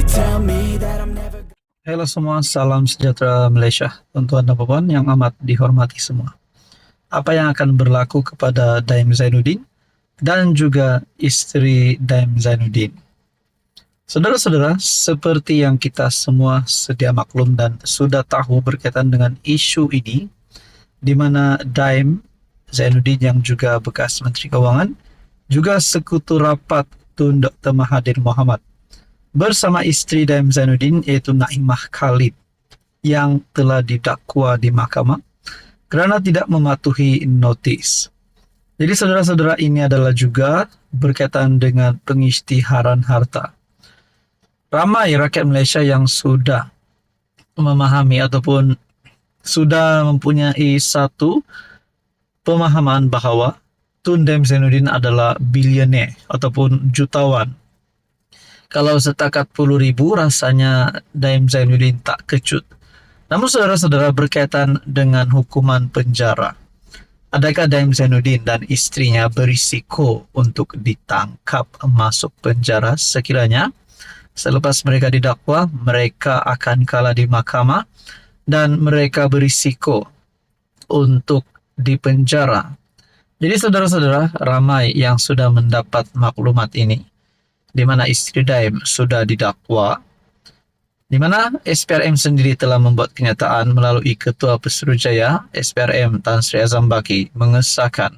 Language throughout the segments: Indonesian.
tell me that I'm never. Halo semua, salam sejahtera Malaysia, tuan-tuan dan puan yang amat dihormati semua. Apa yang akan berlaku kepada Daim Zainuddin dan juga istri Daim Zainuddin? Saudara-saudara, seperti yang kita semua sedia maklum dan sudah tahu berkaitan dengan isu ini, di mana Daim Zainuddin yang juga bekas Menteri Keuangan, juga sekutu rapat Tun Dr. Mahathir Mohamad, bersama istri Daim Zainuddin yaitu Naimah Khalid yang telah didakwa di mahkamah kerana tidak mematuhi notis. Jadi saudara-saudara, ini adalah juga berkaitan dengan pengisytiharan harta. Ramai rakyat Malaysia yang sudah memahami ataupun sudah mempunyai satu pemahaman bahawa Tun Daim Zainuddin adalah bilioner ataupun jutawan. Kalau setakat 10,000 rasanya Daim Zainuddin tak kecut. Namun saudara-saudara, berkaitan dengan hukuman penjara, adakah Daim Zainuddin dan istrinya berisiko untuk ditangkap masuk penjara sekiranya selepas mereka didakwa mereka akan kalah di mahkamah dan mereka berisiko untuk dipenjara? Jadi saudara-saudara, ramai yang sudah mendapat maklumat ini, di mana istri Daim sudah didakwa, di mana SPRM sendiri telah membuat kenyataan melalui Ketua Pesuruhjaya SPRM Tan Sri Azam Baki mengesahkan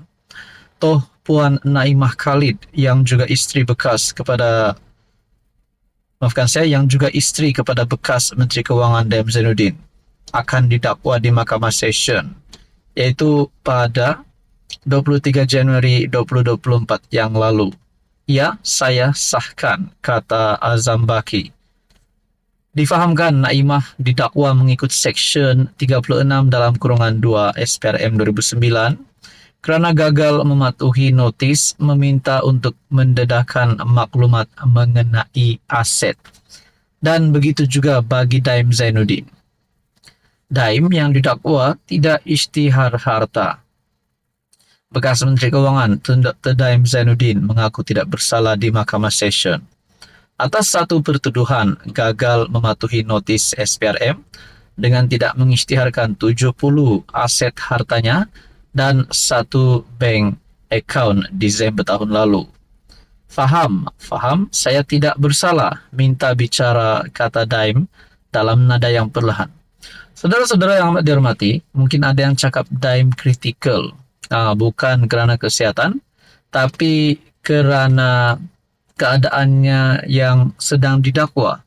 toh Puan Naimah Khalid yang juga istri kepada bekas Menteri Keuangan Daim Zainuddin akan didakwa di Mahkamah Session, yaitu pada 23 Januari 2024 yang lalu. Ya, saya sahkan, kata Azam Baki. Difahamkan Naimah didakwa mengikut Seksyen 36(2) SPRM 2009 kerana gagal mematuhi notis meminta untuk mendedahkan maklumat mengenai aset. Dan begitu juga bagi Daim Zainuddin. Daim yang didakwa tidak isytihar harta. Bekas Menteri Keuangan Tun Dr. Daim Zainuddin mengaku tidak bersalah di Mahkamah Session atas satu pertuduhan gagal mematuhi notis SPRM dengan tidak mengisytiharkan 70 aset hartanya dan satu bank account Disember tahun lalu. Faham, saya tidak bersalah, minta bicara, kata Daim dalam nada yang perlahan. Saudara-saudara yang amat dihormati, mungkin ada yang cakap Daim kritikal. Bukan kerana kesihatan, tapi kerana keadaannya yang sedang didakwa.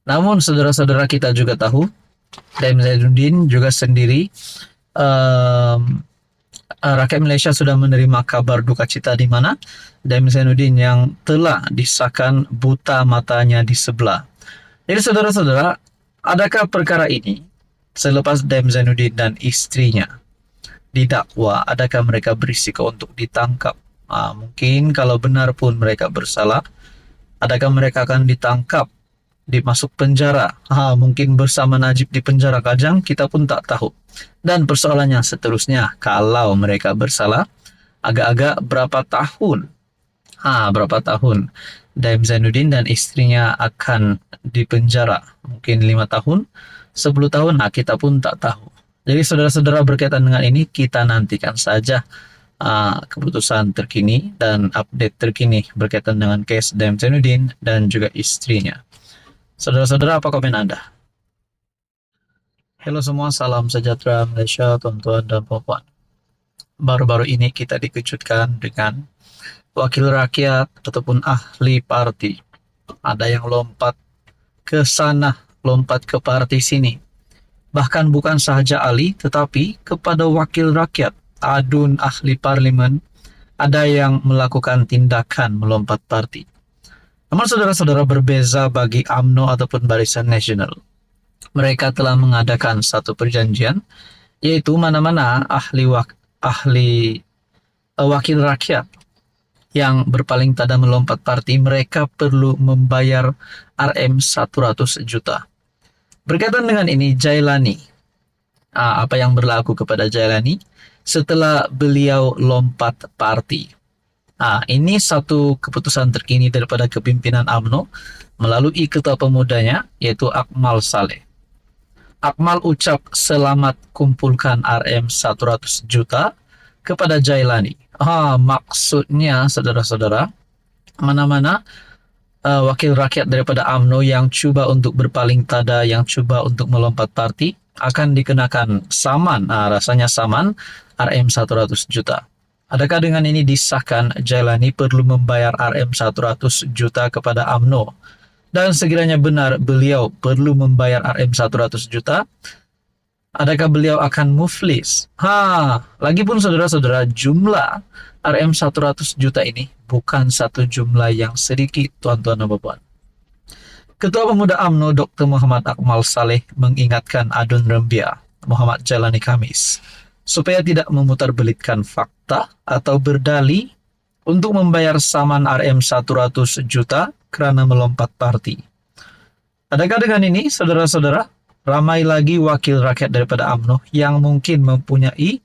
Namun saudara-saudara, kita juga tahu Daim Zainuddin juga sendiri, rakyat Malaysia sudah menerima kabar duka cita di mana Daim Zainuddin yang telah disahkan buta matanya di sebelah. Jadi saudara-saudara, adakah perkara ini selepas Daim Zainuddin dan istrinya didakwa, adakah mereka berisiko untuk ditangkap? Mungkin kalau benar pun mereka bersalah, adakah mereka akan ditangkap, dimasuk penjara? Mungkin bersama Najib di penjara Kajang, kita pun tak tahu. Dan persoalannya seterusnya, kalau mereka bersalah, agak-agak berapa tahun Daim Zainuddin dan istrinya akan dipenjara? Mungkin 5 tahun, 10 tahun, kita pun tak tahu. Jadi saudara-saudara, berkaitan dengan ini kita nantikan saja keputusan terkini dan update terkini berkaitan dengan kes Daim Zainuddin dan juga istrinya. Saudara-saudara, apa komen Anda? Halo semua, salam sejahtera Malaysia, tuan-tuan dan puan-puan. Baru-baru ini kita dikejutkan dengan wakil rakyat ataupun ahli parti. Ada yang lompat ke sana, lompat ke parti sini. Bahkan bukan sahaja ahli, tetapi kepada wakil rakyat, adun ahli parlimen, ada yang melakukan tindakan melompat parti. Namun saudara-saudara, berbeza bagi UMNO ataupun Barisan Nasional. Mereka telah mengadakan satu perjanjian, yaitu mana-mana wakil rakyat yang berpaling tada melompat parti, mereka perlu membayar RM 100 juta. Berkaitan dengan ini, Jailani, apa yang berlaku kepada Jailani setelah beliau lompat parti? Ini satu keputusan terkini daripada kepimpinan UMNO melalui ketua pemudanya yaitu Akmal Saleh. Akmal ucap selamat kumpulkan RM 100 juta kepada Jailani. Maksudnya saudara-saudara, mana-mana wakil rakyat daripada UMNO yang cuba untuk berpaling tada, yang cuba untuk melompat parti, akan dikenakan saman, rasanya saman RM 100 juta. Adakah dengan ini disahkan Jailani perlu membayar RM 100 juta kepada UMNO? Dan sekiranya benar beliau perlu membayar RM 100 juta, adakah beliau akan muflis? Lagipun saudara-saudara, jumlah RM 100 juta ini bukan satu jumlah yang sedikit, tuan-tuan dan puan. Ketua Pemuda UMNO Dr. Muhammad Akmal Saleh mengingatkan Adun Rembia, Muhammad Jailani Khamis, supaya tidak memutarbelitkan fakta atau berdalih untuk membayar saman RM 100 juta kerana melompat parti. Adakah dengan ini, saudara-saudara, ramai lagi wakil rakyat daripada UMNO yang mungkin mempunyai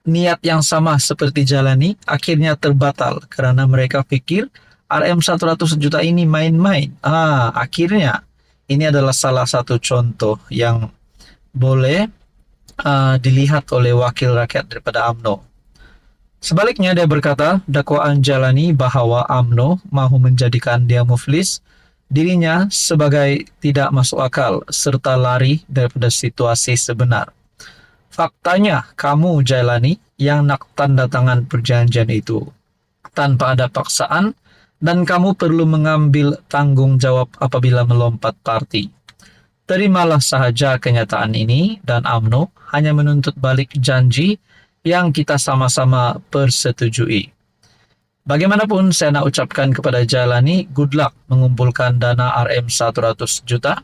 niat yang sama seperti Jailani, akhirnya terbatal kerana mereka fikir RM 100 juta ini main-main. Akhirnya ini adalah salah satu contoh yang boleh dilihat oleh wakil rakyat daripada UMNO. Sebaliknya dia berkata, dakwaan Jailani bahawa UMNO mahu menjadikan dia muflis, dirinya sebagai tidak masuk akal serta lari daripada situasi sebenar. Faktanya, kamu Jailani yang nak tanda tangan perjanjian itu tanpa ada paksaan, dan kamu perlu mengambil tanggungjawab apabila melompat parti. Terimalah sahaja kenyataan ini dan UMNO hanya menuntut balik janji yang kita sama-sama persetujui. Bagaimanapun saya nak ucapkan kepada Jailani, good luck mengumpulkan dana RM 100 juta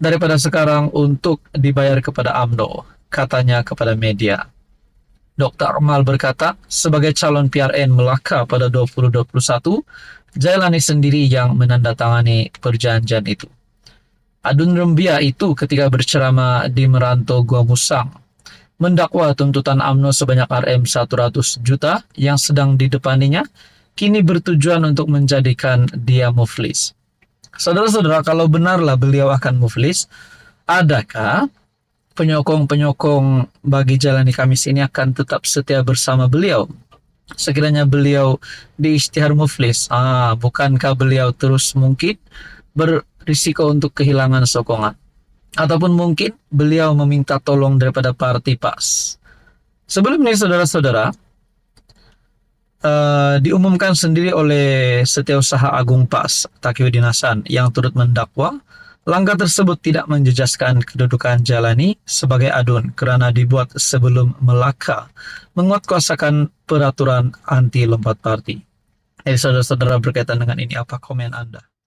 daripada sekarang untuk dibayar kepada UMNO, katanya kepada media. Dr. Akmal berkata, sebagai calon PRN Melaka pada 2021, Jailani sendiri yang menandatangani perjanjian itu. Adun Rembia itu ketika berceramah di Merantau Gua Musang mendakwa tuntutan UMNO sebanyak RM 100 juta yang sedang didepaninya kini bertujuan untuk menjadikan dia muflis. Saudara-saudara, kalau benarlah beliau akan muflis, adakah penyokong-penyokong bagi Jailani Khamis ini akan tetap setia bersama beliau sekiranya beliau diisytihar muflis? Bukankah beliau terus mungkin berisiko untuk kehilangan sokongan? Ataupun mungkin beliau meminta tolong daripada parti PAS. Sebelum ini saudara-saudara, diumumkan sendiri oleh Setiausaha Agung PAS, Taqiyuddin Hasan, yang turut mendakwa langkah tersebut tidak menjejaskan kedudukan Jailani sebagai adun kerana dibuat sebelum Melaka menguatkuasakan peraturan anti lompat parti. Jadi saudara-saudara, berkaitan dengan ini apa komen Anda?